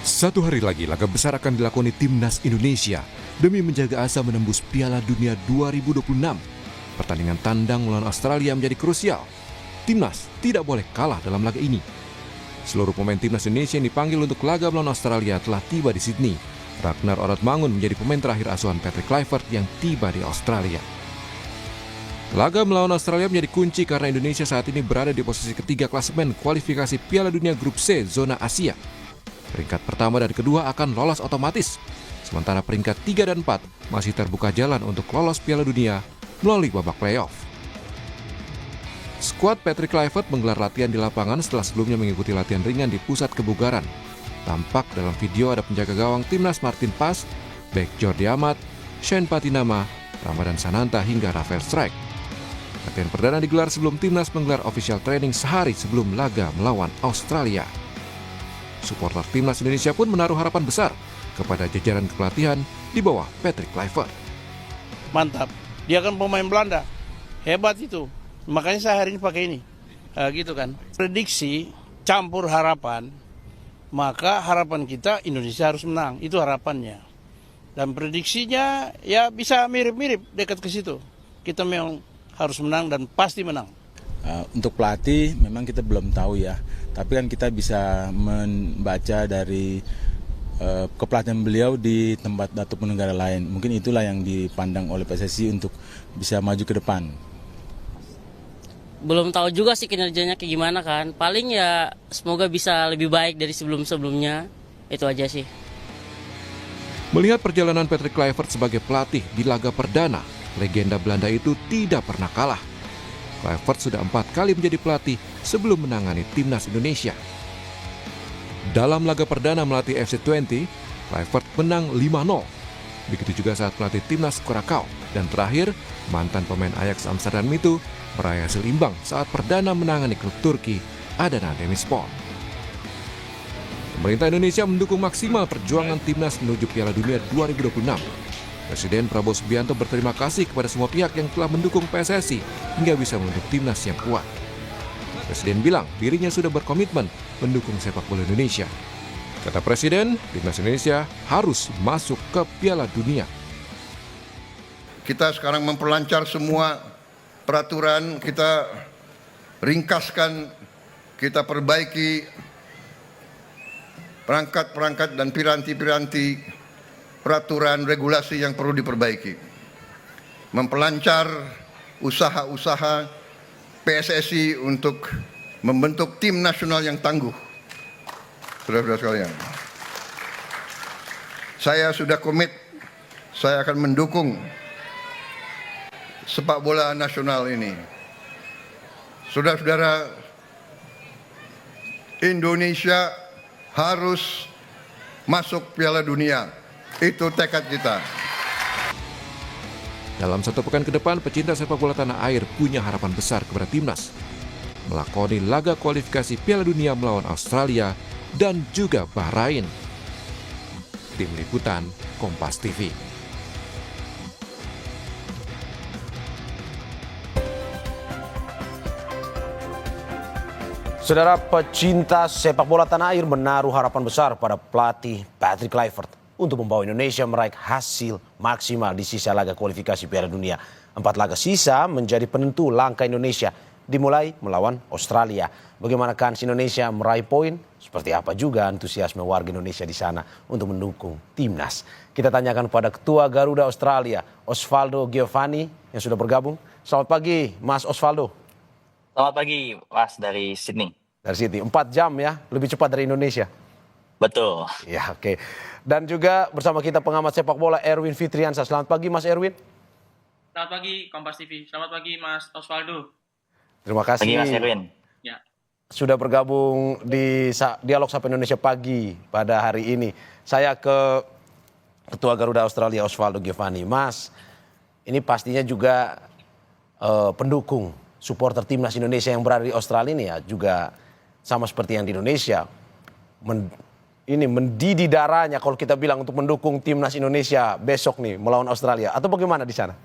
Satu hari lagi laga besar akan dilakoni Timnas Indonesia demi menjaga asa menembus Piala Dunia 2026. Pertandingan tandang melawan Australia menjadi krusial. Timnas tidak boleh kalah dalam laga ini. Seluruh pemain Timnas Indonesia yang dipanggil untuk laga melawan Australia telah tiba di Sydney. Ragnar Oratmangun menjadi pemain terakhir asuhan Patrick Kluivert yang tiba di Australia. Laga melawan Australia menjadi kunci karena Indonesia saat ini berada di posisi ketiga klasemen kualifikasi Piala Dunia Grup C zona Asia. Peringkat pertama dan kedua akan lolos otomatis, sementara peringkat 3 dan 4 masih terbuka jalan untuk lolos Piala Dunia melalui babak playoff. Skuad Patrick Kluivert menggelar latihan di lapangan setelah sebelumnya mengikuti latihan ringan di pusat kebugaran. Tampak dalam video ada penjaga gawang Timnas Martin Pas, bek Jordi Amat, Shane Patinama, Ramadan Sananta hingga Rafael Strijk. Latihan perdana digelar sebelum Timnas menggelar official training sehari sebelum laga melawan Australia. Supporter Timnas Indonesia pun menaruh harapan besar kepada jajaran kepelatihan di bawah Patrick Kluivert. Mantap, dia kan pemain Belanda, hebat itu. Makanya saya hari ini pakai ini, gitu kan. Prediksi campur harapan, maka harapan kita Indonesia harus menang, itu harapannya. Dan prediksinya ya bisa mirip-mirip dekat ke situ. Kita memang harus menang dan pasti menang. Untuk pelatih memang kita belum tahu ya, tapi kan kita bisa membaca dari kepelatihan beliau di tempat ataupun negara lain. Mungkin itulah yang dipandang oleh PSSI untuk bisa maju ke depan. Belum tahu juga sih kinerjanya kayak gimana kan. Paling ya semoga bisa lebih baik dari sebelum-sebelumnya. Itu aja sih. Melihat perjalanan Patrick Kluivert sebagai pelatih di laga perdana, legenda Belanda itu tidak pernah kalah. Kluivert sudah 4 kali menjadi pelatih sebelum menangani Timnas Indonesia. Dalam laga perdana melatih FC20, Kluivert menang 5-0. Begitu juga saat melatih Timnas Curacao. Dan terakhir, mantan pemain Ajax Amsterdam itu meraih hasil imbang saat perdana menangani klub Turki Adana Demirspor. Pemerintah Indonesia mendukung maksimal perjuangan Timnas menuju Piala Dunia 2026. Presiden Prabowo Subianto berterima kasih kepada semua pihak yang telah mendukung PSSI hingga bisa membentuk timnas yang kuat. Presiden bilang dirinya sudah berkomitmen mendukung sepak bola Indonesia. Kata Presiden, timnas Indonesia harus masuk ke Piala Dunia. Kita sekarang memperlancar semua peraturan, kita ringkaskan, kita perbaiki perangkat-perangkat dan piranti-piranti peraturan regulasi yang perlu diperbaiki. Memperlancar usaha-usaha PSSI untuk membentuk tim nasional yang tangguh. Saudara-saudara sekalian, saya sudah komit, saya akan mendukung sepak bola nasional ini. Saudara-saudara, Indonesia harus masuk Piala Dunia. Itu tekad kita. Dalam 1 pekan ke depan, pecinta sepak bola tanah air punya harapan besar kepada timnas melakoni laga kualifikasi Piala Dunia melawan Australia dan juga Bahrain. Tim Liputan Kompas TV. Saudara, pecinta sepak bola tanah air menaruh harapan besar pada pelatih Patrick Kluivert untuk membawa Indonesia meraih hasil maksimal di sisa laga kualifikasi Piala Dunia. 4 laga sisa menjadi penentu langkah Indonesia, dimulai melawan Australia. Bagaimana kans Indonesia meraih poin? Seperti apa juga antusiasme warga Indonesia di sana untuk mendukung timnas? Kita tanyakan pada Ketua Garuda Australia, Osvaldo Giovanni, yang sudah bergabung. Selamat pagi, Mas Osvaldo. Selamat pagi, Mas, dari Sydney. Dari Sydney, 4 jam ya, lebih cepat dari Indonesia. Betul. Ya, oke. Dan juga bersama kita pengamat sepak bola Erwin Fitriansyah. Selamat pagi, Mas Erwin. Selamat pagi, Kompas TV. Selamat pagi, Mas Osvaldo. Terima kasih. Pagi, Mas Erwin. Ya. Sudah bergabung di Dialog Sapa Indonesia Pagi pada hari ini. Saya ke Ketua Garuda Australia, Osvaldo Giovanni. Mas, ini pastinya juga pendukung supporter timnas Indonesia yang berada di Australia ini ya juga sama seperti yang di Indonesia. Ini mendidih darahnya kalau kita bilang untuk mendukung timnas Indonesia besok nih melawan Australia, atau bagaimana di sana?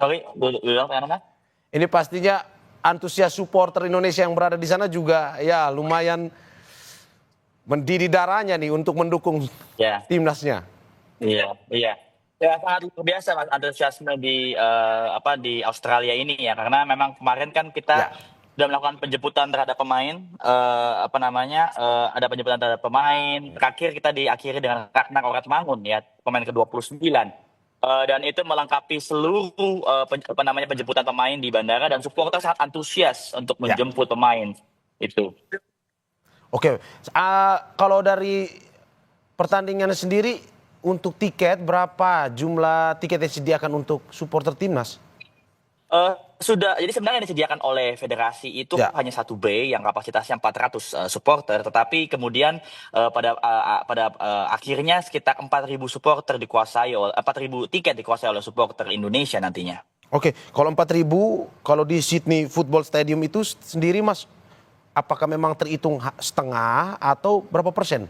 Sorry, bilang apa? Ini pastinya antusias supporter Indonesia yang berada di sana juga ya lumayan mendidih darahnya nih untuk mendukung Ya, timnasnya. iya, iya. Ya sangat luar biasa Mas antusiasme di Australia ini ya karena memang kemarin kan kita Ya. sudah melakukan penjemputan terhadap pemain ada penjemputan terhadap pemain. Terakhir kita diakhiri dengan Ragnar Oratmangun ya, pemain ke-29. Dan itu melengkapi seluruh penjemputan pemain di bandara dan supporter sangat antusias untuk Ya. menjemput pemain itu. Oke, kalau dari pertandingan sendiri untuk tiket berapa jumlah tiket yang disediakan untuk supporter timnas? Jadi sebenarnya yang disediakan oleh federasi itu Ya. hanya 1 bay yang kapasitasnya 400 supporter, tetapi kemudian pada akhirnya sekitar 4.000 supporter 4.000 tiket dikuasai oleh supporter Indonesia nantinya. Oke, kalau 4.000, kalau di Sydney Football Stadium itu sendiri Mas, apakah memang terhitung setengah atau berapa persen?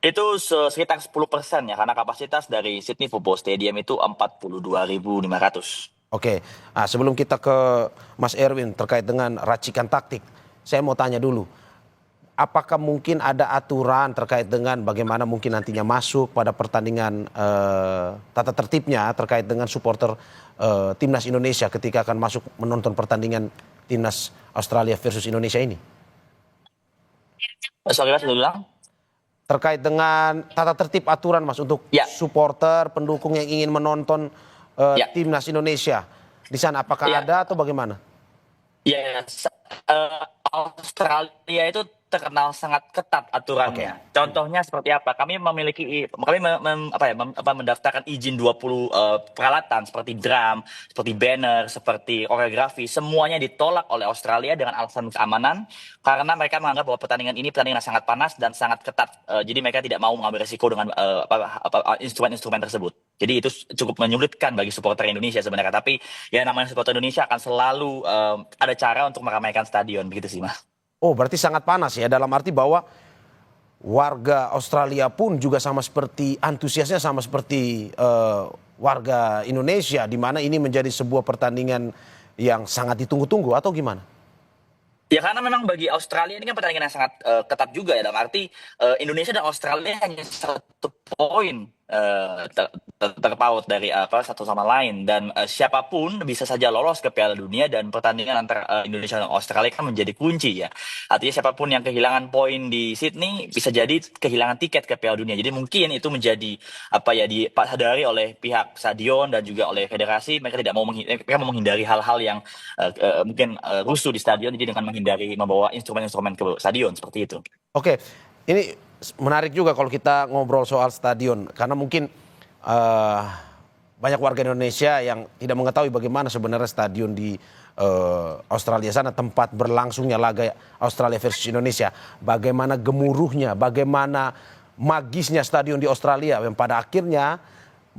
Itu sekitar 10% ya, karena kapasitas dari Sydney Football Stadium itu 42.500. Oke, sebelum kita ke Mas Erwin terkait dengan racikan taktik, saya mau tanya dulu, apakah mungkin ada aturan terkait dengan bagaimana mungkin nantinya masuk pada pertandingan tata tertibnya terkait dengan supporter timnas Indonesia ketika akan masuk menonton pertandingan timnas Australia versus Indonesia ini? Sorry Mas, ulang. Terkait dengan tata tertib aturan Mas untuk Ya. supporter pendukung yang ingin menonton Ya. timnas Indonesia di sana, apakah Ya. ada atau bagaimana? Ya, Australia itu terkenal sangat ketat aturannya. Contohnya seperti apa? Kami mendaftarkan izin 20 peralatan seperti drum, seperti banner, seperti koreografi, semuanya ditolak oleh Australia dengan alasan keamanan karena mereka menganggap bahwa pertandingan ini pertandingan yang sangat panas dan sangat ketat. Jadi mereka tidak mau mengambil risiko dengan instrumen-instrumen tersebut. Jadi itu cukup menyulitkan bagi supporter Indonesia sebenarnya. Tapi ya namanya supporter Indonesia akan selalu ada cara untuk meramaikan stadion, begitu sih Mas. Oh, berarti sangat panas ya, dalam arti bahwa warga Australia pun juga sama seperti antusiasnya sama seperti warga Indonesia, di mana ini menjadi sebuah pertandingan yang sangat ditunggu-tunggu atau gimana? Ya karena memang bagi Australia ini kan pertandingan yang sangat ketat juga ya, dalam arti Indonesia dan Australia hanya 1 poin terpaut dari satu sama lain, dan siapapun bisa saja lolos ke Piala Dunia, dan pertandingan antara Indonesia dan Australia kan menjadi kunci ya. Artinya siapapun yang kehilangan poin di Sydney bisa jadi kehilangan tiket ke Piala Dunia. Jadi mungkin itu menjadi disadari oleh pihak stadion dan juga oleh federasi. Mereka mau menghindari hal-hal yang mungkin rusuh di stadion, jadi dengan menghindari membawa instrumen-instrumen ke stadion seperti itu. Oke, ini menarik juga kalau kita ngobrol soal stadion, karena mungkin banyak warga Indonesia yang tidak mengetahui bagaimana sebenarnya stadion di Australia sana, tempat berlangsungnya laga Australia versus Indonesia, bagaimana gemuruhnya, bagaimana magisnya stadion di Australia yang pada akhirnya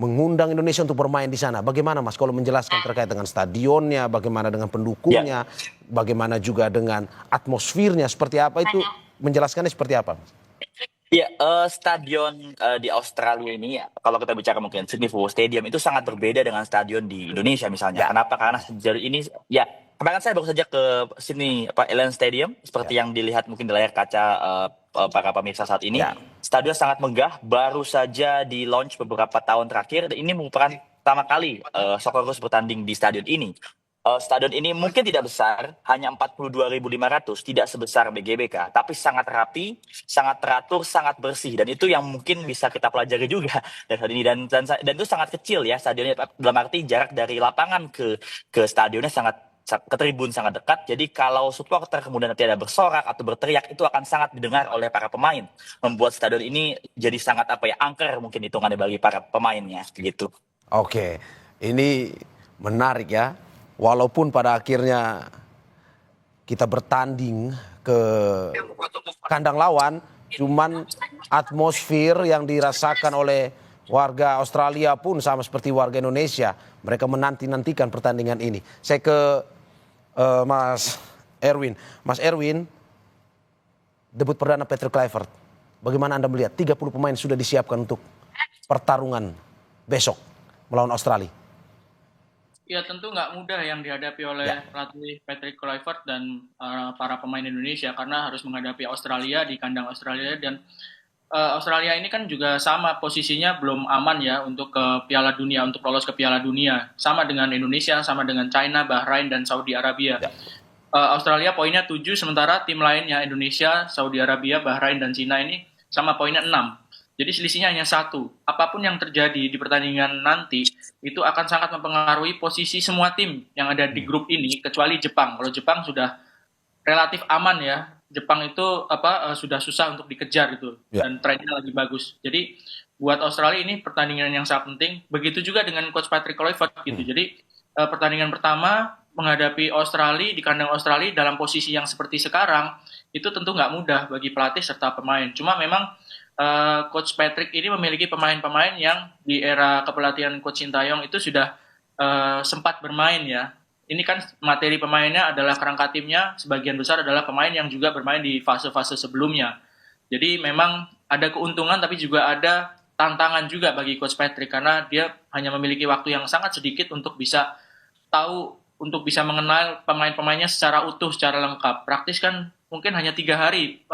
mengundang Indonesia untuk bermain di sana. Bagaimana Mas kalau menjelaskan terkait dengan stadionnya, bagaimana dengan pendukungnya, bagaimana juga dengan atmosfernya, seperti apa itu, menjelaskannya seperti apa? Ya, stadion di Australia ini, kalau kita bicara mungkin Sydney Football Stadium itu sangat berbeda dengan stadion di Indonesia misalnya. Kenapa? Karena sejauh ini, ya kemarin saya baru saja ke Sydney Allianz Stadium, seperti yang dilihat mungkin di layar kaca para pemirsa saat ini. Stadion sangat megah, baru saja di launch beberapa tahun terakhir, dan ini merupakan pertama kali Socceroos bertanding di stadion ini. Stadion ini mungkin tidak besar, hanya 42.500, tidak sebesar BGBK, tapi sangat rapi, sangat teratur, sangat bersih, dan itu yang mungkin bisa kita pelajari juga dari stadion ini, dan itu sangat kecil ya stadionnya, dalam arti jarak dari lapangan ke stadionnya ke tribun sangat dekat. Jadi kalau supporter kemudian nanti ada bersorak atau berteriak, itu akan sangat didengar oleh para pemain, membuat stadion ini jadi sangat angker mungkin hitungannya bagi para pemainnya gitu. Oke, ini menarik ya. Walaupun pada akhirnya kita bertanding ke kandang lawan, cuman atmosfer yang dirasakan oleh warga Australia pun sama seperti warga Indonesia. Mereka menanti-nantikan pertandingan ini. Saya ke Mas Erwin. Mas Erwin, debut perdana Patrick Kluivert. Bagaimana Anda melihat 30 pemain sudah disiapkan untuk pertarungan besok melawan Australia? Ya tentu nggak mudah yang dihadapi oleh pelatih Patrick Kluivert dan para pemain Indonesia karena harus menghadapi Australia di kandang Australia dan Australia ini kan juga sama posisinya belum aman ya untuk ke Piala Dunia, untuk lolos ke Piala Dunia. Sama dengan Indonesia, sama dengan China, Bahrain, dan Saudi Arabia. Australia poinnya 7, sementara tim lainnya Indonesia, Saudi Arabia, Bahrain, dan China ini sama poinnya 6. Jadi selisihnya hanya 1. Apapun yang terjadi di pertandingan nanti, itu akan sangat mempengaruhi posisi semua tim yang ada di grup ini, kecuali Jepang. Kalau Jepang sudah relatif aman ya. Jepang itu sudah susah untuk dikejar gitu dan trennya lagi bagus. Jadi buat Australia ini pertandingan yang sangat penting. Begitu juga dengan coach Patrick Kluivert gitu. Jadi pertandingan pertama menghadapi Australia di kandang Australia dalam posisi yang seperti sekarang itu tentu nggak mudah bagi pelatih serta pemain. Cuma memang coach Patrick ini memiliki pemain-pemain yang di era kepelatihan coach Sintayong itu sudah sempat bermain ya. Ini kan materi pemainnya adalah kerangka timnya, sebagian besar adalah pemain yang juga bermain di fase-fase sebelumnya. Jadi memang ada keuntungan tapi juga ada tantangan juga bagi Coach Patrick karena dia hanya memiliki waktu yang sangat sedikit untuk bisa tahu, untuk bisa mengenal pemain-pemainnya secara utuh, secara lengkap. Praktis kan mungkin hanya 3 hari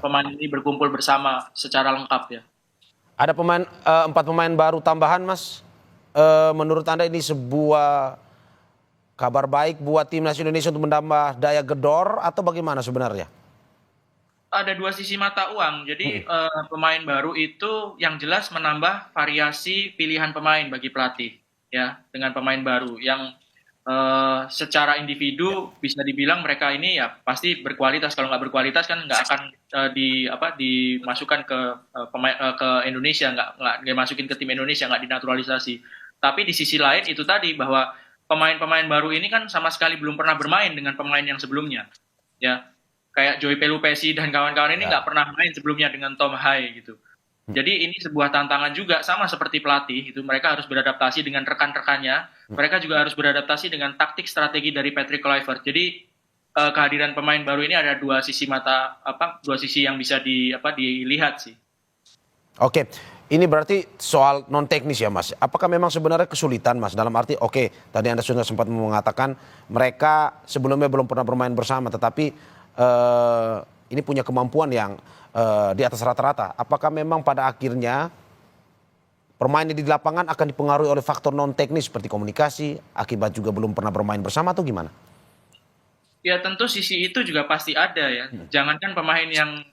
pemain ini berkumpul bersama secara lengkap ya. Ada 4 pemain baru tambahan, Mas. Menurut Anda ini sebuah kabar baik buat timnas Indonesia untuk menambah daya gedor atau bagaimana sebenarnya? Ada 2 sisi mata uang. Jadi pemain baru itu yang jelas menambah variasi pilihan pemain bagi pelatih ya dengan pemain baru yang secara individu bisa dibilang mereka ini ya pasti berkualitas. Kalau nggak berkualitas kan nggak akan dimasukkan ke Indonesia, nggak dimasukin ke tim Indonesia, nggak dinaturalisasi. Tapi di sisi lain itu tadi bahwa pemain-pemain baru ini kan sama sekali belum pernah bermain dengan pemain yang sebelumnya. Ya, kayak Joey Pelupesi dan kawan-kawan ini nggak pernah main sebelumnya dengan Tom Hai gitu. Jadi ini sebuah tantangan juga sama seperti pelatih itu mereka harus beradaptasi dengan rekan-rekannya. Mereka juga harus beradaptasi dengan taktik strategi dari Patrick Kluivert. Jadi kehadiran pemain baru ini ada 2 sisi yang bisa dilihat sih. Oke. Ini berarti soal non teknis ya, Mas. Apakah memang sebenarnya kesulitan, Mas? Dalam arti, tadi Anda sudah sempat mengatakan mereka sebelumnya belum pernah bermain bersama, tetapi ini punya kemampuan yang di atas rata-rata. Apakah memang pada akhirnya permainan di lapangan akan dipengaruhi oleh faktor non teknis seperti komunikasi, akibat juga belum pernah bermain bersama atau gimana? Ya tentu sisi itu juga pasti ada ya. Jangankan pemain yang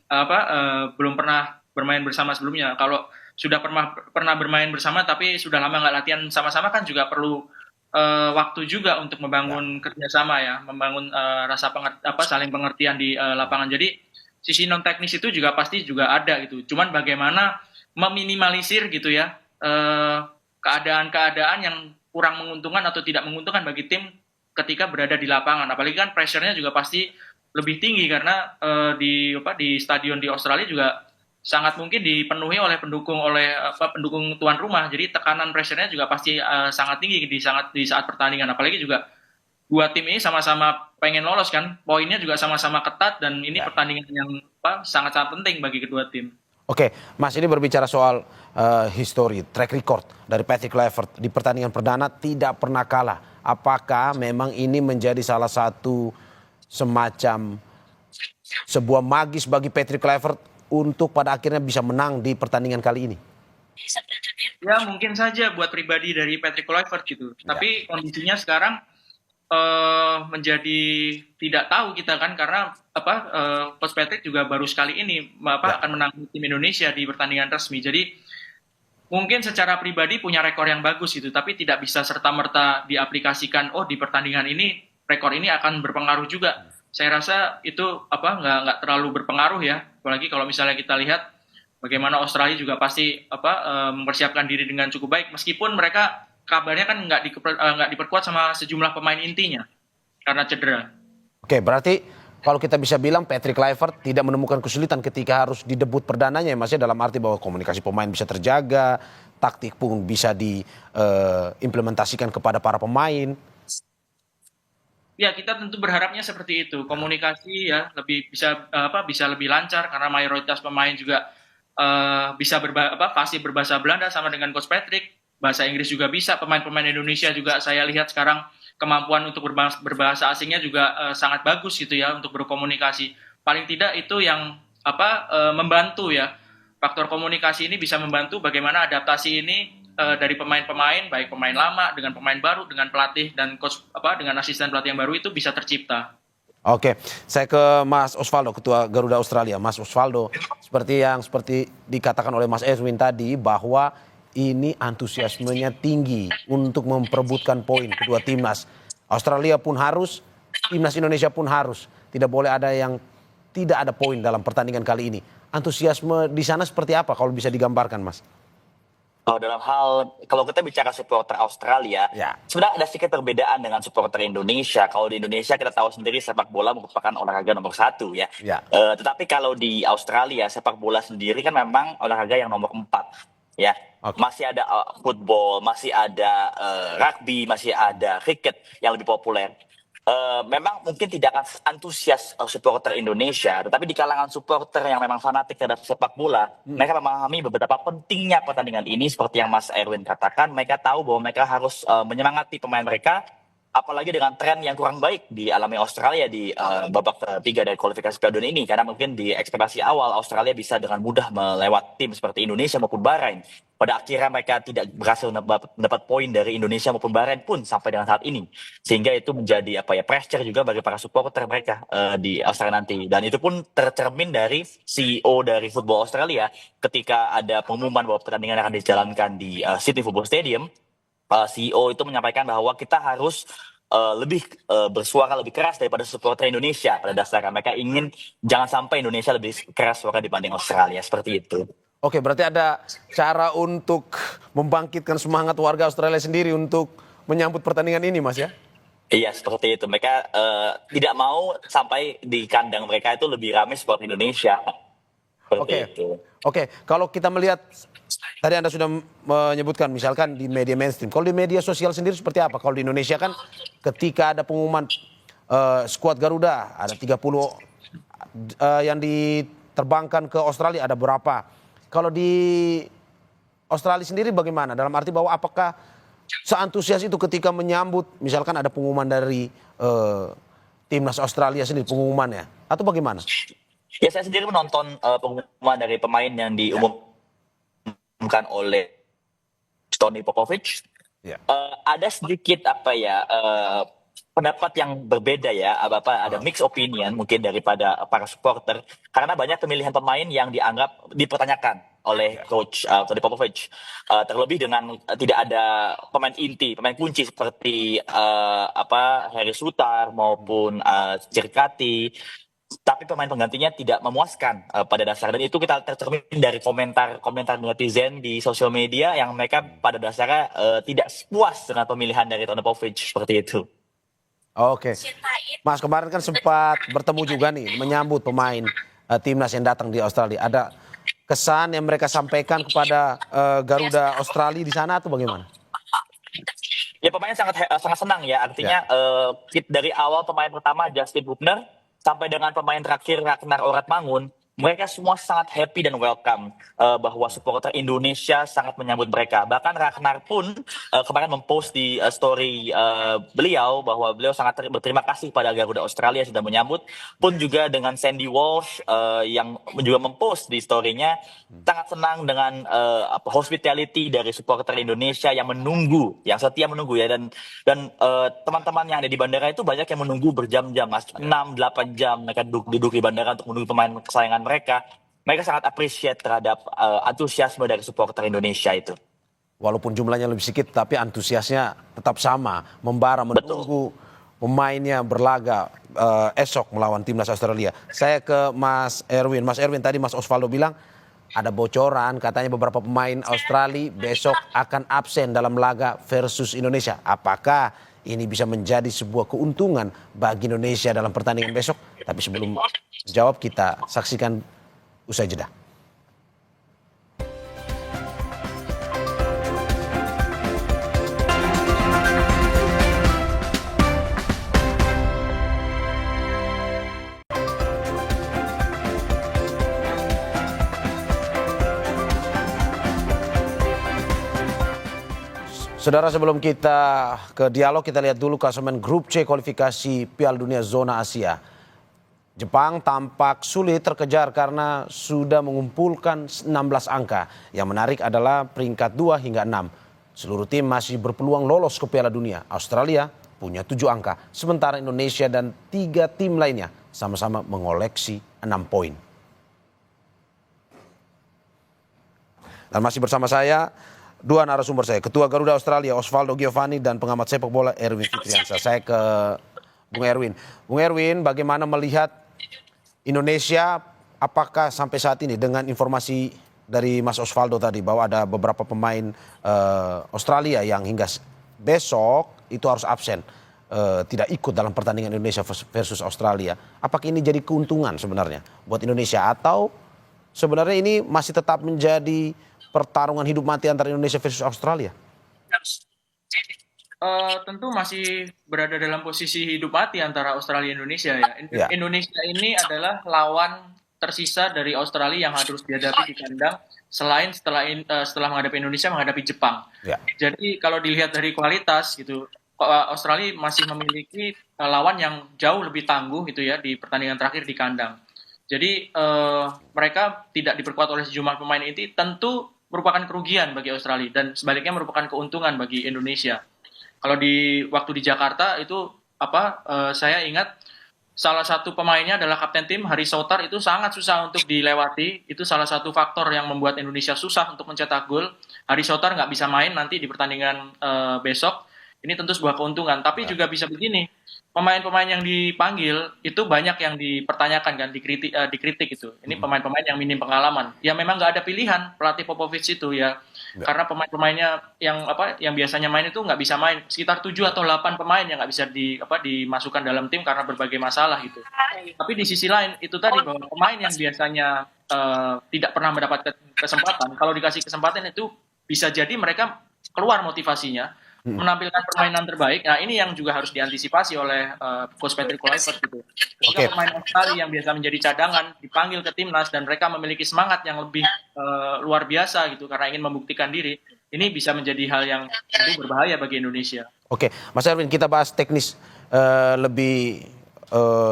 belum pernah bermain bersama sebelumnya. Kalau sudah pernah bermain bersama tapi sudah lama nggak latihan sama-sama kan juga perlu waktu juga untuk membangun kerjasama ya, membangun rasa saling pengertian di lapangan. Jadi sisi non teknis itu juga pasti juga ada gitu. Cuman bagaimana meminimalisir gitu ya keadaan-keadaan yang kurang menguntungkan atau tidak menguntungkan bagi tim ketika berada di lapangan. Apalagi kan pressure-nya juga pasti lebih tinggi karena di stadion di Australia juga sangat mungkin dipenuhi oleh pendukung tuan rumah. Jadi tekanan pressure-nya juga pasti sangat tinggi di saat pertandingan. Apalagi juga 2 tim ini sama-sama pengen lolos kan. Poinnya juga sama-sama ketat dan ini pertandingan yang sangat-sangat penting bagi kedua tim. Oke, Mas, ini berbicara soal history, track record dari Patrick Kluivert di pertandingan perdana tidak pernah kalah. Apakah memang ini menjadi salah satu semacam sebuah magis bagi Patrick Kluivert untuk pada akhirnya bisa menang di pertandingan kali ini? Ya mungkin saja buat pribadi dari Patrick Kluivert gitu. Tapi kondisinya sekarang menjadi tidak tahu kita kan karena Coach Patrick juga baru sekali ini akan menang tim Indonesia di pertandingan resmi. Jadi mungkin secara pribadi punya rekor yang bagus gitu, tapi tidak bisa serta-merta diaplikasikan di pertandingan ini rekor ini akan berpengaruh juga. Saya rasa itu nggak terlalu berpengaruh ya. Apalagi kalau misalnya kita lihat bagaimana Australia juga pasti mempersiapkan diri dengan cukup baik meskipun mereka kabarnya kan nggak diperkuat sama sejumlah pemain intinya karena cedera. Oke, berarti kalau kita bisa bilang Patrick Kluivert tidak menemukan kesulitan ketika harus di debut perdananya ya, Mas, dalam arti bahwa komunikasi pemain bisa terjaga, taktik pun bisa diimplementasikan kepada para pemain. Ya, kita tentu berharapnya seperti itu. Komunikasi ya bisa lebih lancar karena mayoritas pemain juga bisa fasih berbahasa Belanda sama dengan Coach Patrick. bahasa Inggris juga bisa. Pemain-pemain Indonesia juga saya lihat sekarang kemampuan untuk berbahasa asingnya juga sangat bagus gitu ya untuk berkomunikasi. Paling tidak itu yang membantu ya. Faktor komunikasi ini bisa membantu bagaimana adaptasi ini dari pemain-pemain, baik pemain lama dengan pemain baru, dengan pelatih dan coach dengan asisten pelatih yang baru itu bisa tercipta. Oke, saya ke Mas Osvaldo, Ketua Garuda Australia. Mas Osvaldo, seperti dikatakan oleh Mas Erwin tadi bahwa ini antusiasmenya tinggi untuk memperebutkan poin kedua timnas. Australia pun harus, timnas Indonesia pun harus. Tidak boleh ada yang tidak ada poin dalam pertandingan kali ini. Antusiasme di sana seperti apa kalau bisa digambarkan, Mas? Kalau kita bicara supporter Australia, Ya. sebenarnya ada sedikit perbedaan dengan supporter Indonesia. Kalau di Indonesia kita tahu sendiri sepak bola merupakan olahraga nomor 1 ya. Ya. Tetapi kalau di Australia sepak bola sendiri kan memang olahraga yang nomor 4 ya. Oke. Masih ada football, masih ada rugby, masih ada cricket yang lebih populer. Memang mungkin tidak akan antusias supporter Indonesia, tetapi di kalangan supporter yang memang fanatik terhadap sepak bola, mereka memahami beberapa pentingnya pertandingan ini. Seperti yang Mas Erwin katakan, mereka tahu bahwa mereka harus menyemangati pemain mereka, apalagi dengan tren yang kurang baik dialami Australia di babak ketiga dari kualifikasi Piala Dunia ini, karena mungkin di ekspektasi awal Australia bisa dengan mudah melewati tim seperti Indonesia maupun Bahrain. Pada akhirnya mereka tidak berhasil mendapat poin dari Indonesia maupun Bahrain pun sampai dengan saat ini, sehingga itu menjadi pressure juga bagi para supporter mereka di Australia nanti. Dan itu pun tercermin dari CEO dari Football Australia ketika ada pengumuman bahwa pertandingan akan dijalankan di Sydney Football Stadium. CEO itu menyampaikan bahwa kita harus lebih bersuara lebih keras daripada supporter Indonesia. Pada dasarnya mereka ingin jangan sampai Indonesia lebih keras suara dibanding Australia, seperti itu. Oke, berarti ada cara untuk membangkitkan semangat warga Australia sendiri untuk menyambut pertandingan ini, Mas ya? Iya, seperti itu. Mereka tidak mau sampai di kandang mereka itu lebih ramai seperti Indonesia. Seperti itu. Oke, kalau kita melihat tadi Anda sudah menyebutkan misalkan di media mainstream. Kalau di media sosial sendiri seperti apa? Kalau di Indonesia kan ketika ada pengumuman skuad Garuda ada 30 yang diterbangkan ke Australia ada berapa? Kalau di Australia sendiri bagaimana? Dalam arti bahwa apakah seantusias itu ketika menyambut misalkan ada pengumuman dari timnas Australia sendiri pengumumannya atau bagaimana? Ya, saya sendiri menonton pengumuman dari pemain yang diumumkan oleh Tony Popovic. Ya. Ada sedikit pendapat yang berbeda ya, ada mixed opinion mungkin daripada para supporter, karena banyak pemilihan pemain yang dianggap dipertanyakan oleh coach Tony Popovic, terlebih dengan tidak ada pemain inti, pemain kunci seperti Harry Sutar maupun Cirkati. Tapi pemain penggantinya tidak memuaskan pada dasarnya, dan itu kita tercermin dari komentar netizen di sosial media yang mereka pada dasarnya tidak puas dengan pemilihan dari Tony Popovic, seperti itu. Oke, Mas kemarin kan sempat bertemu juga nih menyambut pemain timnas yang datang di Australia. Ada kesan yang mereka sampaikan kepada Garuda Australia di sana atau bagaimana? Ya, pemainnya sangat senang ya, artinya dari awal pemain pertama Justin Hubner sampai dengan pemain terakhir Ragnar Oratmangun, mereka semua sangat happy dan welcome bahwa supporter Indonesia sangat menyambut mereka. Bahkan Ragnar pun kemarin mempost di story beliau bahwa beliau sangat berterima kasih pada Garuda Australia sudah menyambut. Pun juga dengan Sandy Walsh yang juga mempost di story-nya sangat senang dengan hospitality dari supporter Indonesia yang menunggu, yang setia menunggu ya, dan teman-teman yang ada di bandara itu banyak yang menunggu berjam-jam, 6-8 jam mereka duduk di bandara untuk menunggu pemain kesayangan mereka sangat appreciate terhadap antusiasme dari supporter Indonesia itu. Walaupun jumlahnya lebih sedikit, tapi antusiasnya tetap sama, membara menunggu pemainnya berlaga esok melawan timnas Australia. Saya ke Mas Erwin. Mas Erwin, tadi Mas Osvaldo bilang ada bocoran katanya beberapa pemain Australia besok akan absen dalam laga versus Indonesia. Apakah ini bisa menjadi sebuah keuntungan bagi Indonesia dalam pertandingan besok? Tapi sebelum jawab kita saksikan usai jeda. Saudara, sebelum kita ke dialog, kita lihat dulu klasemen grup C kualifikasi Piala Dunia zona Asia. Jepang tampak sulit terkejar karena sudah mengumpulkan 16 angka. Yang menarik adalah peringkat 2 hingga 6. Seluruh tim masih berpeluang lolos ke Piala Dunia. Australia punya 7 angka, sementara Indonesia dan 3 tim lainnya sama-sama mengoleksi 6 poin. Dan masih bersama saya dua narasumber saya, Ketua Garuda Australia Osvaldo Giovanni dan pengamat sepak bola Erwin Fitriansyah. Saya ke Bung Erwin. Bung Erwin, bagaimana melihat Indonesia, apakah sampai saat ini dengan informasi dari Mas Osvaldo tadi bahwa ada beberapa pemain Australia yang hingga besok itu harus absen, tidak ikut dalam pertandingan Indonesia versus Australia. Apakah ini jadi keuntungan sebenarnya buat Indonesia atau sebenarnya ini masih tetap menjadi pertarungan hidup mati antara Indonesia versus Australia? Tentu masih berada dalam posisi hidup mati antara Australia dan Indonesia ya. Ya. Indonesia ini adalah lawan tersisa dari Australia yang harus dihadapi di kandang selain setelah menghadapi Indonesia menghadapi Jepang. Ya. Jadi kalau dilihat dari kualitas gitu, Australia masih memiliki lawan yang jauh lebih tangguh gitu ya di pertandingan terakhir di kandang. Jadi mereka tidak diperkuat oleh sejumlah pemain inti tentu merupakan kerugian bagi Australia dan sebaliknya merupakan keuntungan bagi Indonesia. Kalau waktu di Jakarta itu saya ingat salah satu pemainnya adalah kapten tim Haris Sautar, itu sangat susah untuk dilewati. Itu salah satu faktor yang membuat Indonesia susah untuk mencetak gol. Haris Sautar nggak bisa main nanti di pertandingan besok. Ini tentu sebuah keuntungan. Tapi juga bisa begini, pemain-pemain yang dipanggil itu banyak yang dipertanyakan kan, dikritik itu. Ini pemain-pemain yang minim pengalaman. Ya memang nggak ada pilihan pelatih Popovic itu ya. Karena pemain-pemainnya yang biasanya main itu nggak bisa main. Sekitar 7 atau 8 pemain yang nggak bisa dimasukkan dalam tim karena berbagai masalah gitu. Tapi di sisi lain itu tadi bahwa pemain yang biasanya tidak pernah mendapatkan kesempatan, kalau dikasih kesempatan itu bisa jadi mereka keluar motivasinya menampilkan permainan terbaik. Nah ini yang juga harus diantisipasi oleh Coach Patrick Kluivert gitu. Ketika pemain Australia yang biasa menjadi cadangan dipanggil ke timnas dan mereka memiliki semangat yang lebih luar biasa gitu karena ingin membuktikan diri, ini bisa menjadi hal yang tentu berbahaya bagi Indonesia. Oke, Mas Erwin, kita bahas teknis lebih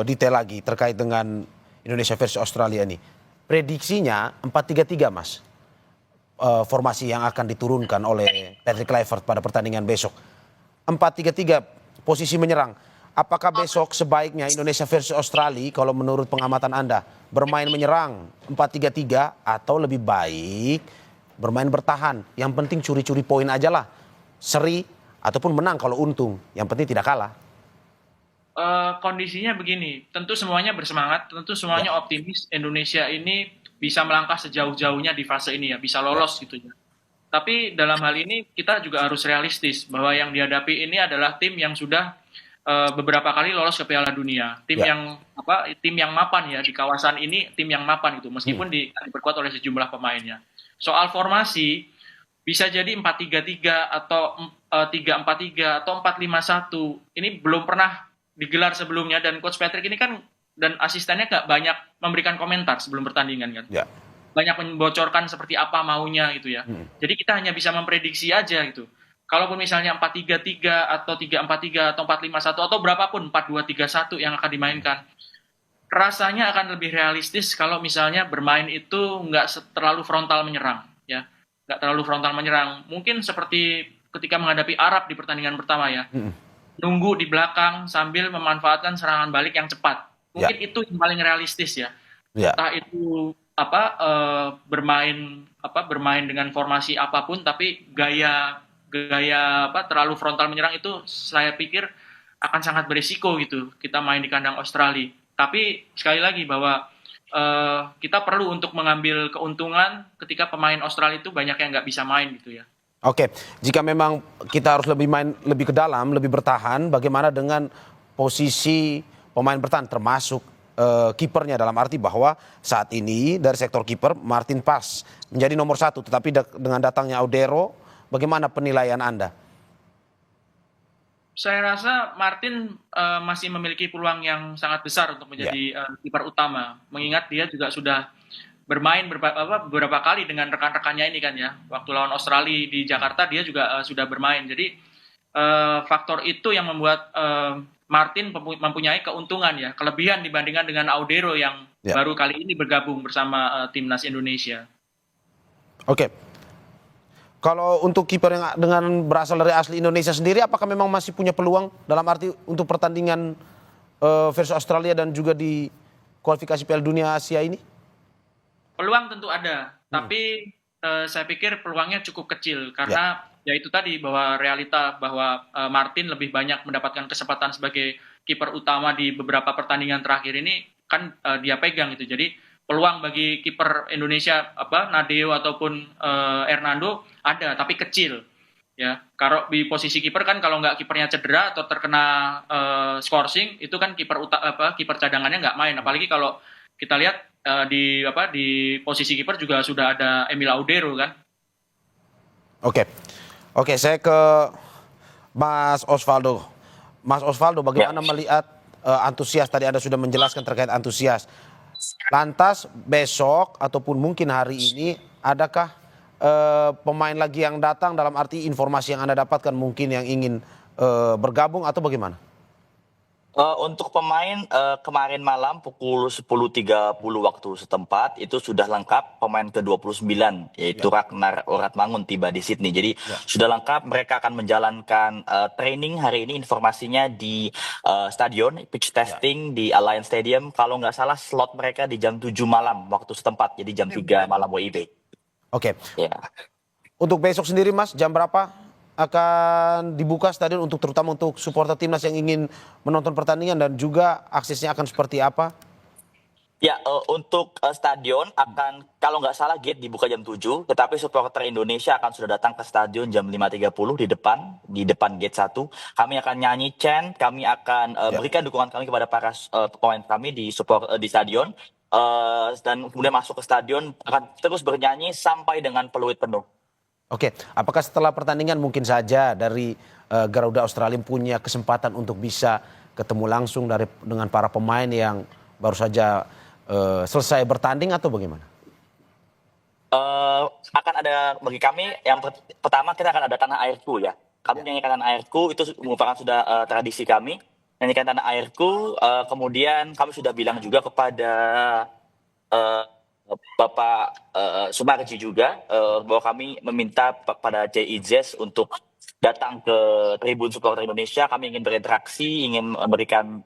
detail lagi terkait dengan Indonesia versus Australia ini. Prediksinya 4-3-3, Mas. Formasi yang akan diturunkan oleh Patrick Kluivert pada pertandingan besok. 4-3-3 posisi menyerang. Apakah besok sebaiknya Indonesia versus Australia kalau menurut pengamatan Anda bermain menyerang 4-3-3 atau lebih baik bermain bertahan? Yang penting curi-curi poin aja lah. Seri ataupun menang kalau untung. Yang penting tidak kalah. Kondisinya begini, tentu semuanya bersemangat, tentu semuanya optimis Indonesia ini bisa melangkah sejauh-jauhnya di fase ini ya, bisa lolos gitu ya. Tapi dalam hal ini kita juga harus realistis bahwa yang dihadapi ini adalah tim yang sudah beberapa kali lolos ke Piala Dunia. Tim yang mapan ya di kawasan ini, tim yang mapan gitu meskipun diperkuat oleh sejumlah pemainnya. Soal formasi bisa jadi 4-3-3 atau 3-4-3 atau 4-5-1. Ini belum pernah digelar sebelumnya dan Coach Patrick ini kan dan asistennya gak banyak memberikan komentar sebelum pertandingan kan. Ya. Banyak membocorkan seperti apa maunya gitu ya. Jadi kita hanya bisa memprediksi aja gitu. Kalaupun misalnya 4-3-3 atau 3-4-3 atau 4-5-1 atau berapapun 4-2-3-1 yang akan dimainkan, rasanya akan lebih realistis kalau misalnya bermain itu nggak terlalu frontal menyerang ya. Nggak terlalu frontal menyerang. Mungkin seperti ketika menghadapi Arab di pertandingan pertama ya. Nunggu di belakang sambil memanfaatkan serangan balik yang cepat. Mungkin itu yang paling realistis ya. Entah itu bermain dengan formasi apapun, tapi gaya terlalu frontal menyerang itu saya pikir akan sangat berisiko gitu. Kita main di kandang Australia. Tapi sekali lagi bahwa kita perlu untuk mengambil keuntungan ketika pemain Australia itu banyak yang nggak bisa main gitu ya. Oke, jika memang kita harus lebih ke dalam, lebih bertahan, bagaimana dengan posisi pemain bertahan termasuk kipernya, dalam arti bahwa saat ini dari sektor kiper Martin Pas menjadi nomor 1, tetapi dengan datangnya Audero, bagaimana penilaian Anda? Saya rasa Martin masih memiliki peluang yang sangat besar untuk menjadi kiper utama, mengingat dia juga sudah bermain beberapa kali dengan rekan-rekannya ini kan ya. Waktu lawan Australia di Jakarta dia juga sudah bermain. Jadi faktor itu yang membuat Martin mempunyai keuntungan ya, kelebihan dibandingkan dengan Audero yang baru kali ini bergabung bersama timnas Indonesia. Oke. Kalau untuk kiper yang dengan berasal dari asli Indonesia sendiri, apakah memang masih punya peluang dalam arti untuk pertandingan versus Australia dan juga di kualifikasi Piala Dunia Asia ini? Peluang tentu ada, tapi saya pikir peluangnya cukup kecil karena ya itu tadi bahwa realita bahwa Martin lebih banyak mendapatkan kesempatan sebagai kiper utama di beberapa pertandingan terakhir ini kan dia pegang itu. Jadi peluang bagi kiper Indonesia Nadeo ataupun Hernando ada tapi kecil ya. Kalau di posisi kiper kan kalau nggak kipernya cedera atau terkena scoring itu kan kiper cadangannya nggak main. Apalagi kalau kita lihat di posisi kiper juga sudah ada Emil Audero kan. Oke, saya ke Mas Osvaldo. Mas Osvaldo, bagaimana melihat antusias? Tadi Anda sudah menjelaskan terkait antusias. Lantas besok ataupun mungkin hari ini adakah pemain lagi yang datang, dalam arti informasi yang Anda dapatkan mungkin yang ingin bergabung atau bagaimana? Untuk pemain kemarin malam pukul 10.30 waktu setempat itu sudah lengkap pemain ke-29 yaitu Ragnar Oratmangun tiba di Sydney. Jadi sudah lengkap, mereka akan menjalankan training hari ini, informasinya di stadion, pitch testing di Allianz Stadium. Kalau nggak salah slot mereka di jam 7 malam waktu setempat, jadi jam 3 malam WIB. Oke. Ya. Untuk besok sendiri Mas, jam berapa akan dibuka stadion untuk terutama untuk supporter timnas yang ingin menonton pertandingan dan juga aksesnya akan seperti apa? Ya, untuk stadion akan, kalau nggak salah gate dibuka jam 7, tetapi supporter Indonesia akan sudah datang ke stadion jam 5.30 di depan gate 1. Kami akan nyanyi chant, kami akan berikan dukungan kami kepada para pemain kami di stadion, dan kemudian masuk ke stadion akan terus bernyanyi sampai dengan peluit penuh. Oke, apakah setelah pertandingan mungkin saja dari Garuda Australia punya kesempatan untuk bisa ketemu langsung dengan para pemain yang baru saja selesai bertanding atau bagaimana? Akan ada bagi kami yang pertama kita akan ada Tanah Airku ya. Kami nyanyikan Tanah Airku itu merupakan sudah tradisi kami. Nyanyikan Tanah Airku, kemudian kami sudah bilang juga kepada Bapak Sumarji juga bahwa kami meminta pada JIZ untuk datang ke Tribun Supporter Indonesia. Kami ingin berinteraksi, ingin memberikan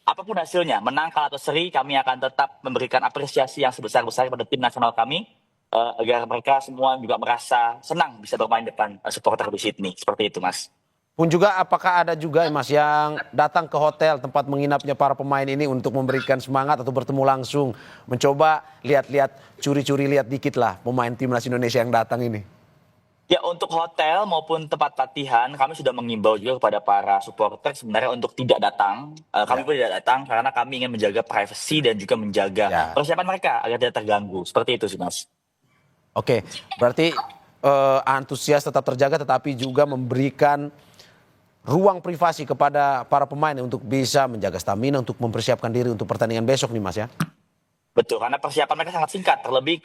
apapun hasilnya, menang kalah atau seri, kami akan tetap memberikan apresiasi yang sebesar-besarnya pada tim nasional kami agar mereka semua juga merasa senang bisa bermain depan supporter di Sydney. Seperti itu, Mas. Pun juga apakah ada juga Mas yang datang ke hotel tempat menginapnya para pemain ini untuk memberikan semangat atau bertemu langsung, mencoba lihat-lihat, curi-curi lihat dikit lah pemain timnas Indonesia yang datang ini? Ya, untuk hotel maupun tempat latihan kami sudah mengimbau juga kepada para supporter sebenarnya untuk tidak datang. Kami pun tidak datang karena kami ingin menjaga privasi dan juga menjaga persiapan mereka agar tidak terganggu. Seperti itu sih, Mas. Oke, berarti antusias tetap terjaga tetapi juga memberikan ruang privasi kepada para pemain untuk bisa menjaga stamina untuk mempersiapkan diri untuk pertandingan besok nih Mas ya. Betul, karena persiapan mereka sangat singkat. Terlebih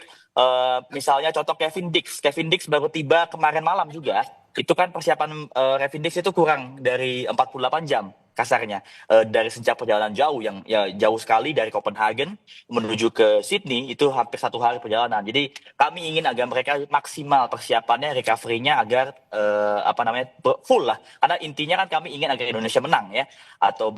misalnya contoh Kevin Dix. Kevin Dix baru tiba kemarin malam juga. Itu kan persiapan Kevin Dix itu kurang dari 48 jam kasarnya. Dari sejak perjalanan jauh yang ya jauh sekali dari Copenhagen menuju ke Sydney itu hampir 1 hari perjalanan. Jadi kami ingin agar mereka maksimal persiapannya, recovery-nya agar full lah. Karena intinya kan kami ingin agar Indonesia menang ya atau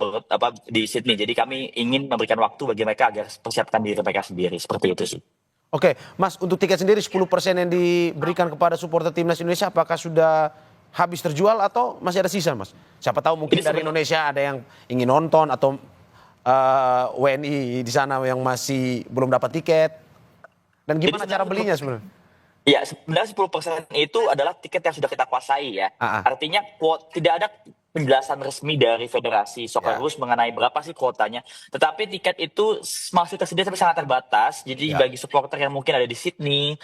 di Sydney. Jadi kami ingin memberikan waktu bagi mereka agar persiapkan diri mereka sendiri. Seperti itu sih. Oke, Mas, untuk tiket sendiri 10% yang diberikan kepada supporter timnas Indonesia apakah sudah habis terjual atau masih ada sisa, Mas? Siapa tahu mungkin dari Indonesia ada yang ingin nonton atau WNI di sana yang masih belum dapat tiket. Dan gimana cara belinya sebenarnya? Ya, sebenarnya 10% itu adalah tiket yang sudah kita kuasai ya. Artinya tidak ada penjelasan resmi dari Federasi Socceroos mengenai berapa sih kuotanya. Tetapi tiket itu masih tersedia tapi sangat terbatas. Jadi bagi supporter yang mungkin ada di Sydney,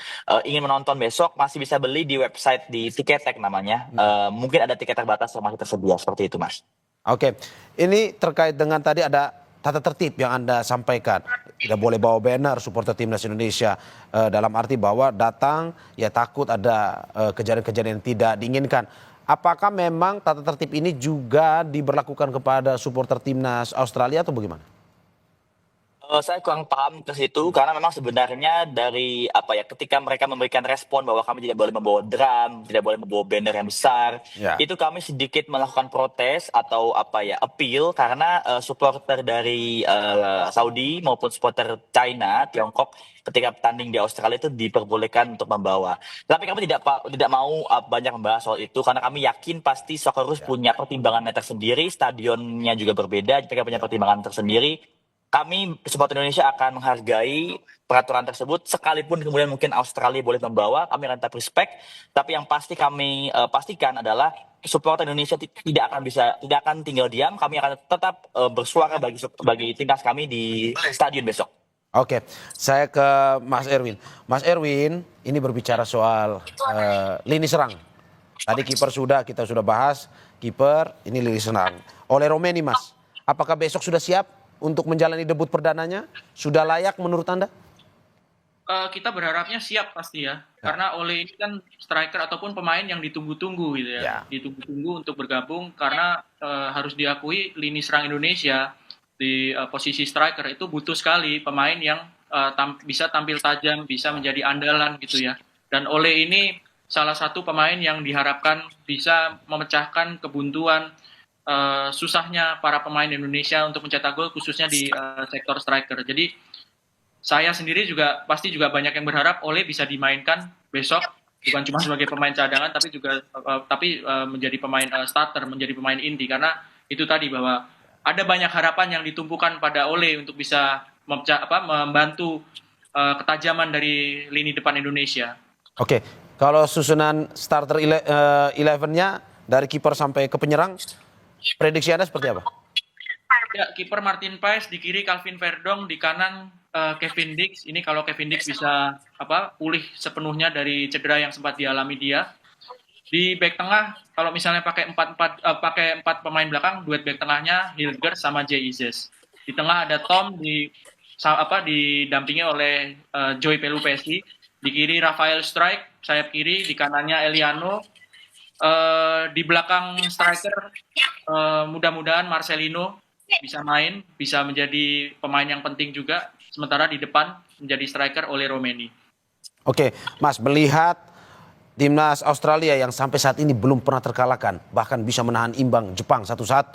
ingin menonton besok masih bisa beli di website di Ticketek namanya. Mungkin ada tiket terbatas yang masih tersedia seperti itu, Mas. Oke, ini terkait dengan tadi ada tata tertib yang Anda sampaikan. Tidak boleh bawa banner supporter timnas Indonesia, dalam arti bahwa datang ya takut ada kejadian-kejadian yang tidak diinginkan. Apakah memang tata tertib ini juga diberlakukan kepada supporter timnas Australia atau bagaimana? Saya kurang paham ke situ karena memang sebenarnya dari apa ya, ketika mereka memberikan respon bahwa kami tidak boleh membawa drum, tidak boleh membawa banner yang besar, Ya. itu kami sedikit melakukan protes atau apa ya, appeal karena supporter dari Saudi maupun supporter China, Tiongkok ketika bertanding di Australia itu diperbolehkan untuk membawa. Tapi kami tidak mau banyak membahas soal itu karena kami yakin pasti Socceroos punya pertimbangannya tersendiri, stadionnya juga berbeda, mereka punya pertimbangan tersendiri. Kami supporter Indonesia akan menghargai peraturan tersebut sekalipun kemudian mungkin Australia boleh membawa, kami akan tetap respect. Tapi yang pasti kami pastikan adalah supporter Indonesia tidak akan tinggal diam. Kami akan tetap bersuara bagi timnas kami di stadion besok. Oke, saya ke Mas Erwin. Mas Erwin, ini berbicara soal lini serang. Tadi kiper kita sudah bahas, kiper ini lini serang. Oleh Romeni, Mas, apakah besok sudah siap untuk menjalani debut perdananya? Sudah layak menurut Anda? Kita berharapnya siap pasti ya. Karena Ole ini kan striker ataupun pemain yang ditunggu-tunggu gitu ya. Ya. Ditunggu-tunggu untuk bergabung karena harus diakui lini serang Indonesia di posisi striker itu butuh sekali pemain yang bisa tampil tajam, bisa menjadi andalan gitu ya. Dan Ole ini salah satu pemain yang diharapkan bisa memecahkan kebuntuan susahnya para pemain Indonesia untuk mencetak gol khususnya di sektor striker. Jadi saya sendiri juga pasti juga banyak yang berharap Ole bisa dimainkan besok, bukan cuma sebagai pemain cadangan tapi juga menjadi pemain starter, menjadi pemain inti, karena itu tadi bahwa ada banyak harapan yang ditumpukan pada Ole untuk bisa membantu ketajaman dari lini depan Indonesia. Oke, kalau susunan starter 11-nya dari kiper sampai ke penyerang, prediksi Anda seperti apa? Ya, kiper Martin Paes, di kiri Calvin Verdong, di kanan Kevin Dix. Ini kalau Kevin Dix bisa pulih sepenuhnya dari cedera yang sempat dialami dia. Di back tengah kalau misalnya pakai 4 pemain belakang, duet back tengahnya Hilger sama Jay Izes. Di tengah ada Tom didampingi oleh Joy Pelupesi. Di kiri Rafael Strike, sayap kiri, di kanannya Eliano. Di belakang striker mudah-mudahan Marcelino bisa main, bisa menjadi pemain yang penting juga. Sementara di depan menjadi striker oleh Romeni. Oke, Mas, melihat timnas Australia yang sampai saat ini belum pernah terkalahkan, bahkan bisa menahan imbang Jepang 1-1,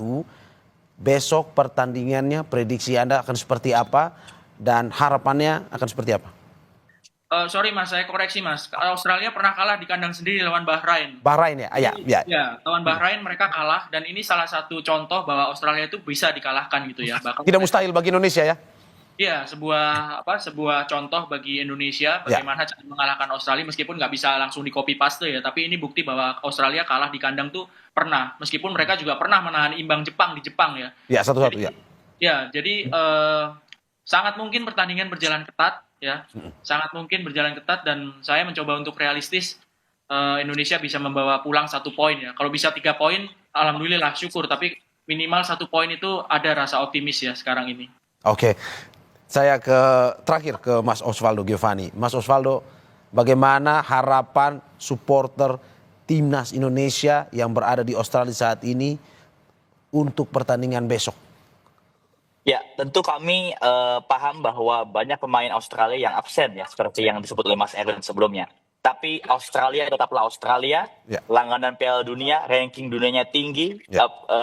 besok pertandingannya prediksi Anda akan seperti apa dan harapannya akan seperti apa? Sorry Mas, saya koreksi Mas. Australia pernah kalah di kandang sendiri lawan Bahrain. Bahrain ya? Ya. Ya, lawan Bahrain mereka kalah dan ini salah satu contoh bahwa Australia itu bisa dikalahkan gitu ya. Bahkan Tidak mustahil bagi Indonesia ya? Iya, sebuah contoh bagi Indonesia bagaimana cara mengalahkan Australia meskipun nggak bisa langsung di copy paste ya, tapi ini bukti bahwa Australia kalah di kandang tuh pernah, meskipun mereka juga pernah menahan imbang Jepang di Jepang ya. Ya, 1-1 ya. Ya, jadi sangat mungkin pertandingan berjalan ketat ya. Sangat mungkin berjalan ketat dan saya mencoba untuk realistis Indonesia bisa membawa pulang 1 poin ya. Kalau bisa 3 poin, alhamdulillah syukur, tapi minimal 1 poin itu ada rasa optimis ya sekarang ini. Oke. Saya terakhir ke Mas Osvaldo Giovanni. Mas Osvaldo, bagaimana harapan supporter timnas Indonesia yang berada di Australia saat ini untuk pertandingan besok? Ya, tentu kami paham bahwa banyak pemain Australia yang absen ya, seperti yang disebut oleh Mas Erwin sebelumnya. Tapi Australia tetaplah Australia, langganan Piala Dunia, ranking dunianya tinggi,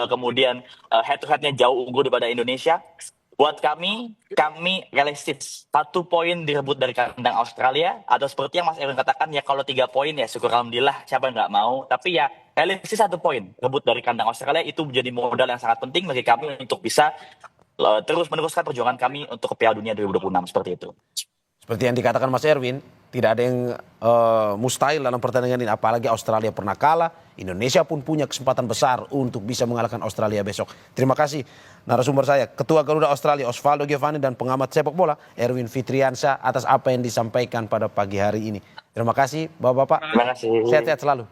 kemudian head to head-nya jauh unggul daripada Indonesia. Buat kami realistis. 1 poin direbut dari kandang Australia, atau seperti yang Mas Erwin katakan, ya kalau 3 poin ya syukur alhamdulillah, siapa yang nggak mau. Tapi ya realistis 1 poin rebut dari kandang Australia itu menjadi modal yang sangat penting bagi kami untuk bisa terus meneruskan perjuangan kami untuk ke Piala Dunia 2026 seperti itu. Seperti yang dikatakan Mas Erwin, tidak ada yang mustahil dalam pertandingan ini. Apalagi Australia pernah kalah, Indonesia pun punya kesempatan besar untuk bisa mengalahkan Australia besok. Terima kasih narasumber saya, Ketua Garuda Australia Osvaldo Giovanni dan pengamat sepak bola Erwin Fitriansyah atas apa yang disampaikan pada pagi hari ini. Terima kasih Bapak-Bapak. Terima kasih. Sehat-sehat selalu.